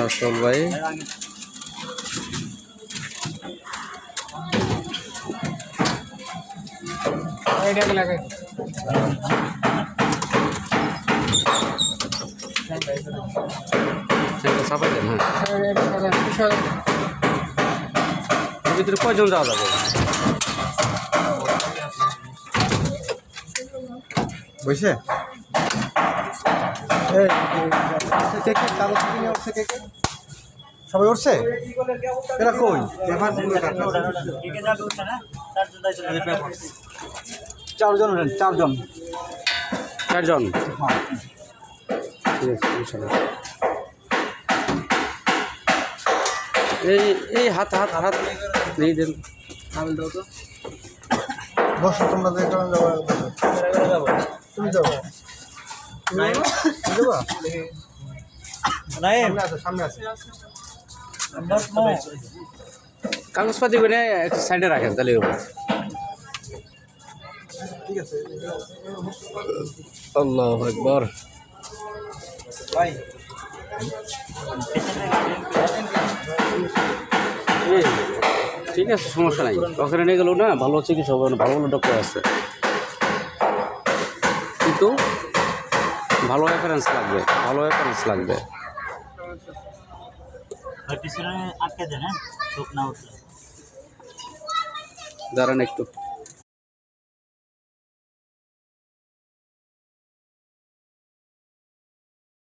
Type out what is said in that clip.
আসল ভাই সাফাই দেন। হ্যাঁ, ভিতরে কয়জন যাওয়া যাবে? বুঝছে সবাই উঠছে এরা কই চারজন উঠেন চারজন চারজন। এই হাত হাত হাত দিয়ে দেন। বসো তোমরা যে কারণ যাবো তুমি যাবো সামনে আছে কাগজপাতি করে সাইডে রাখেন তাহলে ঠিক আছে আল্লাহু আকবার। ভাই ঠিক আছে, সমস্যা নাই। ওখানে নিয়ে গেলেও না ভালো চিকিৎসা হবে না, ভালো ভালো ডক্টর আছে, কিন্তু ভালো রেফারেন্স লাগবে, ভালো রেফারেন্স লাগবে। পিছনে আটকে দেন, হ্যাঁ, চোখ না উঠলে দাঁড়ান একটু।